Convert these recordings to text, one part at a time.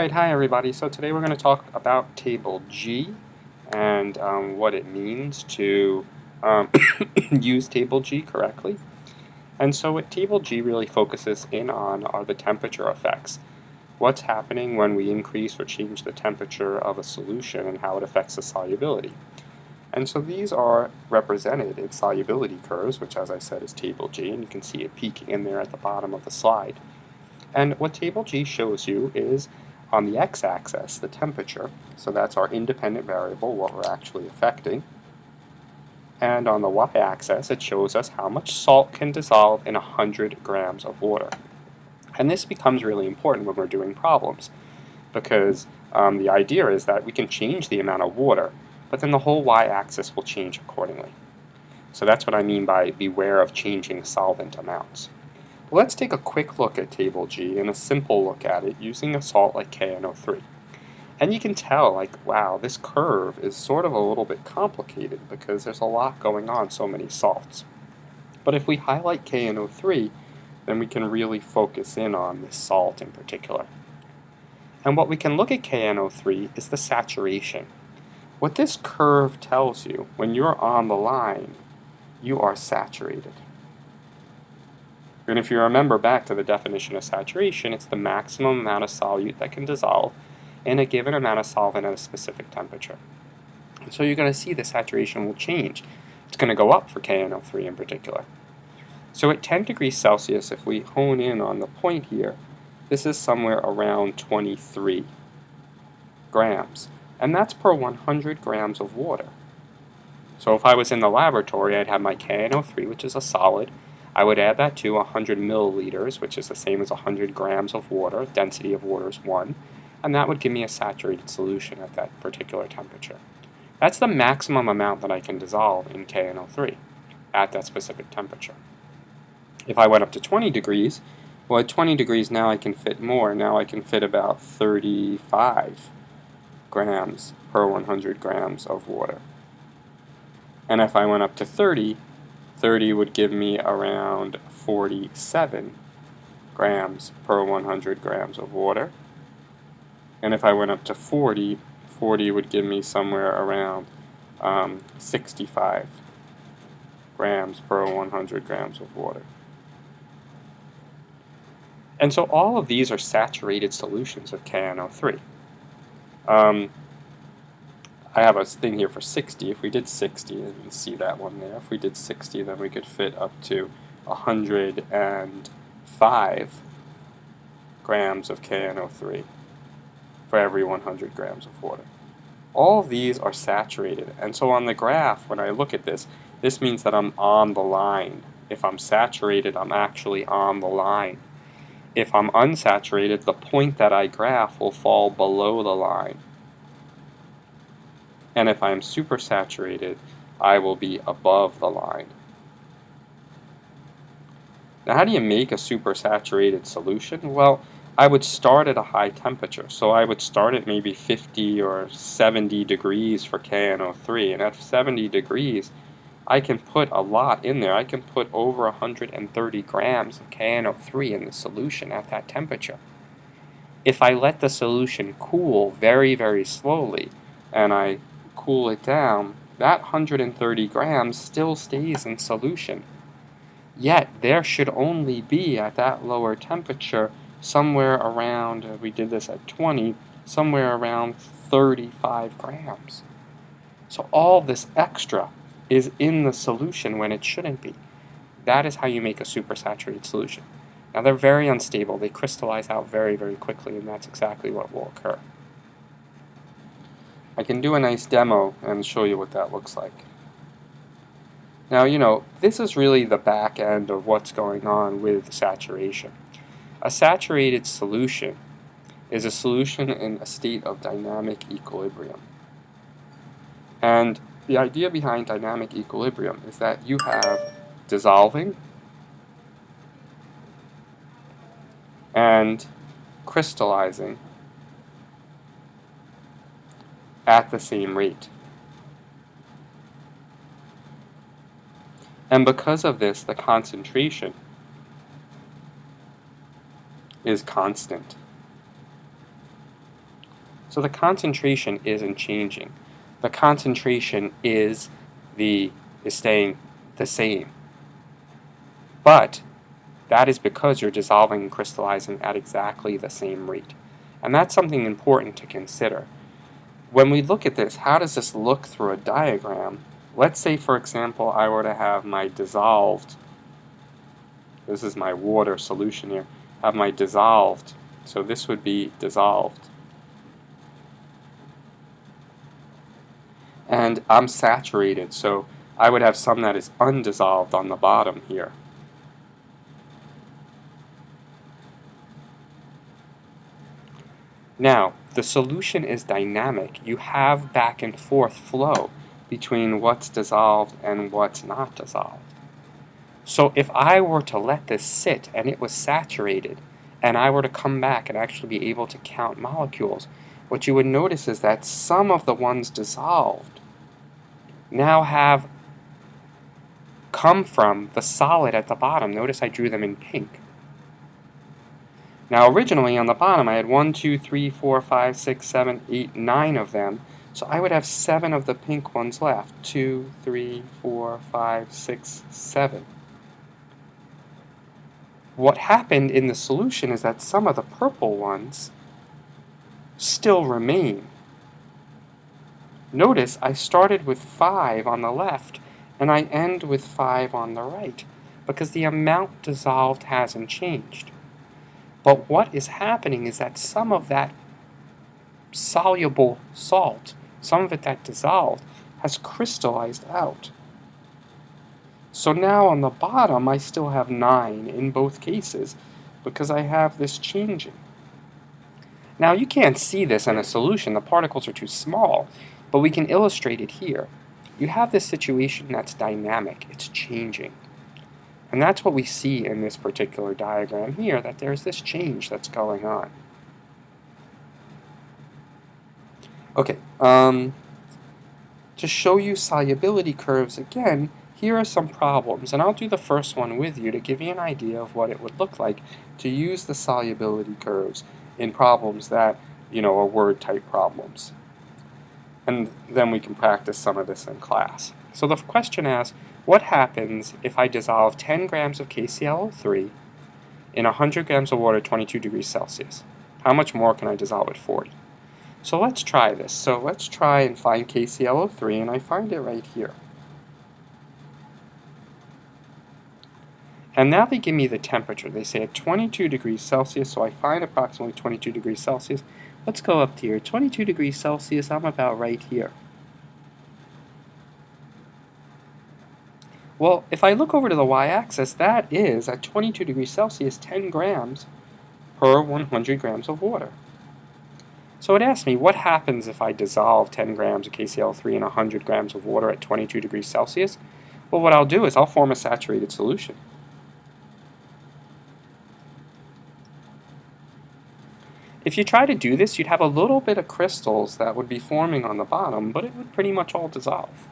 Alright, hi everybody. So today we're going to talk about table G and what it means to use table G correctly. And so what table G really focuses in on are the temperature effects. What's happening when we increase or change the temperature of a solution and how it affects the solubility. And so these are represented in solubility curves, which as I said is table G, and you can see it peeking in there at the bottom of the slide. And what table G shows you is on the x-axis, the temperature, so that's our independent variable, what we're actually affecting. And on the y-axis, it shows us how much salt can dissolve in 100 grams of water. And this becomes really important when we're doing problems, because the idea is that we can change the amount of water, but then the whole y-axis will change accordingly. So that's what I mean by beware of changing solvent amounts. Let's take a quick look at table G and a simple look at it using a salt like KNO3. And you can tell, like, wow, this curve is sort of a little bit complicated because there's a lot going on, so many salts. But if we highlight KNO3, then we can really focus in on this salt in particular. And what we can look at KNO3 is the saturation. What this curve tells you, when you're on the line, you are saturated. And if you remember back to the definition of saturation, it's the maximum amount of solute that can dissolve in a given amount of solvent at a specific temperature. And so you're going to see the saturation will change. It's going to go up for KNO3 in particular. So at 10 degrees Celsius, if we hone in on the point here, this is somewhere around 23 grams. And that's per 100 grams of water. So if I was in the laboratory, I'd have my KNO3, which is a solid. I would add that to 100 milliliters, which is the same as 100 grams of water. Density of water is 1. And that would give me a saturated solution at that particular temperature. That's the maximum amount that I can dissolve in KNO3 at that specific temperature. If I went up to 20 degrees, well, at 20 degrees now I can fit more. Now I can fit about 35 grams per 100 grams of water. And if I went up to 30 would give me around 47 grams per 100 grams of water. And if I went up to 40 would give me somewhere around 65 grams per 100 grams of water. And so all of these are saturated solutions of KNO3. I have a thing here for 60. If we did 60, you can see that one there. If we did 60, then we could fit up to 105 grams of KNO3 for every 100 grams of water. All of these are saturated, and so on the graph, when I look at this, this means that I'm on the line. If I'm saturated, I'm actually on the line. If I'm unsaturated, the point that I graph will fall below the line. And if I'm supersaturated, I will be above the line. Now, how do you make a supersaturated solution? Well, I would start at a high temperature. So I would start at maybe 50 or 70 degrees for KNO3. And at 70 degrees, I can put a lot in there. I can put over 130 grams of KNO3 in the solution at that temperature. If I let the solution cool very, very slowly, and I cool it down, that 130 grams still stays in solution. Yet there should only be, at that lower temperature, somewhere around, we did this at 20, somewhere around 35 grams. So all this extra is in the solution when it shouldn't be. That is how you make a supersaturated solution. Now they're very unstable. They crystallize out very, very quickly, and that's exactly what will occur. I can do a nice demo and show you what that looks like. Now, this is really the back end of what's going on with saturation. A saturated solution is a solution in a state of dynamic equilibrium. And the idea behind dynamic equilibrium is that you have dissolving and crystallizing at the same rate. And because of this, the concentration is constant. So the concentration isn't changing. The concentration is staying the same. But that is because you're dissolving and crystallizing at exactly the same rate. And that's something important to consider. When we look at this, how does this look through a diagram? Let's say, for example, I were to have my dissolved, this is my water solution here, have my dissolved, so this would be dissolved. And I'm saturated, so I would have some that is undissolved on the bottom here. Now, the solution is dynamic. You have back and forth flow between what's dissolved and what's not dissolved. So if I were to let this sit and it was saturated, and I were to come back and actually be able to count molecules, what you would notice is that some of the ones dissolved now have come from the solid at the bottom. Notice I drew them in pink. Now originally on the bottom I had 1, 2, 3, 4, 5, 6, 7, 8, 9 of them. So I would have 7 of the pink ones left. 2, 3, 4, 5, 6, 7. What happened in the solution is that some of the purple ones still remain. Notice I started with 5 on the left and I end with 5 on the right because the amount dissolved hasn't changed. But what is happening is that some of that soluble salt, some of it that dissolved, has crystallized out. So now on the bottom I still have 9 in both cases because I have this changing. Now you can't see this in a solution, the particles are too small, but we can illustrate it here. You have this situation that's dynamic, it's changing. And that's what we see in this particular diagram here, that there's this change that's going on. Okay, to show you solubility curves again, here are some problems, and I'll do the first one with you to give you an idea of what it would look like to use the solubility curves in problems that, are word type problems. And then we can practice some of this in class. So the question asks, what happens if I dissolve 10 grams of KClO3 in 100 grams of water at 22 degrees Celsius? How much more can I dissolve at 40? So let's try this. So let's try and find KClO3, and I find it right here. And now they give me the temperature. They say at 22 degrees Celsius, so I find approximately 22 degrees Celsius. Let's go up to here. 22 degrees Celsius, I'm about right here. Well, if I look over to the y-axis, that is, at 22 degrees Celsius, 10 grams per 100 grams of water. So it asks me, what happens if I dissolve 10 grams of KCl3 in 100 grams of water at 22 degrees Celsius? Well, what I'll do is I'll form a saturated solution. If you try to do this, you'd have a little bit of crystals that would be forming on the bottom, but it would pretty much all dissolve.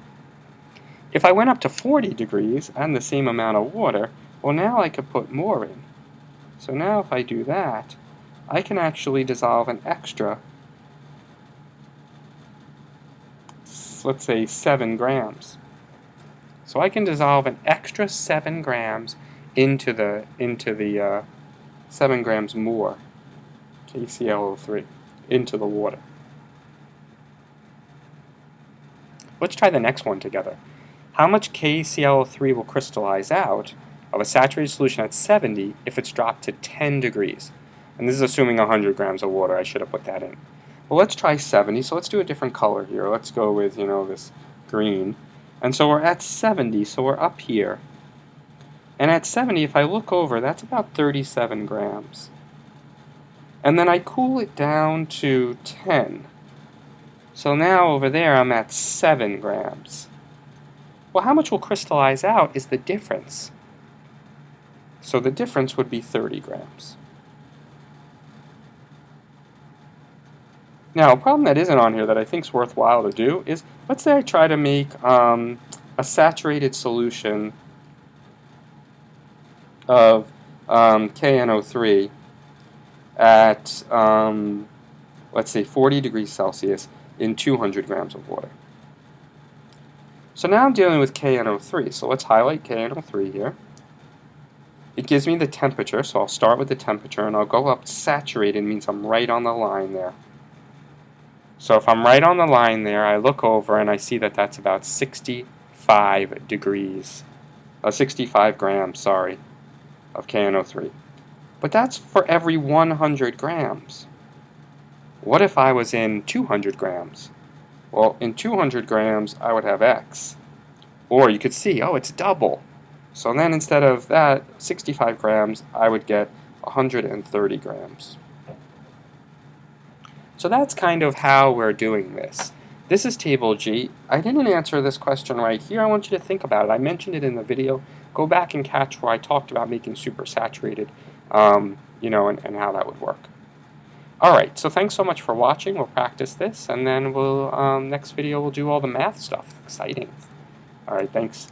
If I went up to 40 degrees and the same amount of water, well, now I could put more in. So now if I do that, I can actually dissolve an extra, let's say 7 grams. So I can dissolve an extra 7 grams into the 7 grams more KClO3 into the water. Let's try the next one together. How much KClO3 will crystallize out of a saturated solution at 70 if it's dropped to 10 degrees? And this is assuming 100 grams of water. I should have put that in. Well, let's try 70. So let's do a different color here. Let's go with, this green. And so we're at 70, so we're up here. And at 70, if I look over, that's about 37 grams. And then I cool it down to 10. So now over there I'm at 7 grams. Well, how much will crystallize out is the difference. So the difference would be 30 grams. Now, a problem that isn't on here that I think is worthwhile to do is, let's say I try to make a saturated solution of KNO3 at let's say 40 degrees Celsius in 200 grams of water. So now I'm dealing with KNO3, so let's highlight KNO3 here. It gives me the temperature, so I'll start with the temperature and I'll go up. Saturated means I'm right on the line there. So if I'm right on the line there, I look over and I see that that's about 65 degrees, 65 grams, sorry, of KNO3. But that's for every 100 grams. What if I was in 200 grams? Well, in 200 grams, I would have X. Or you could see, oh, it's double. So then instead of that, 65 grams, I would get 130 grams. So that's kind of how we're doing this. This is table G. I didn't answer this question right here. I want you to think about it. I mentioned it in the video. Go back and catch where I talked about making supersaturated, and how that would work. Alright, so thanks so much for watching. We'll practice this, and then next video we'll do all the math stuff. Exciting. Alright, thanks.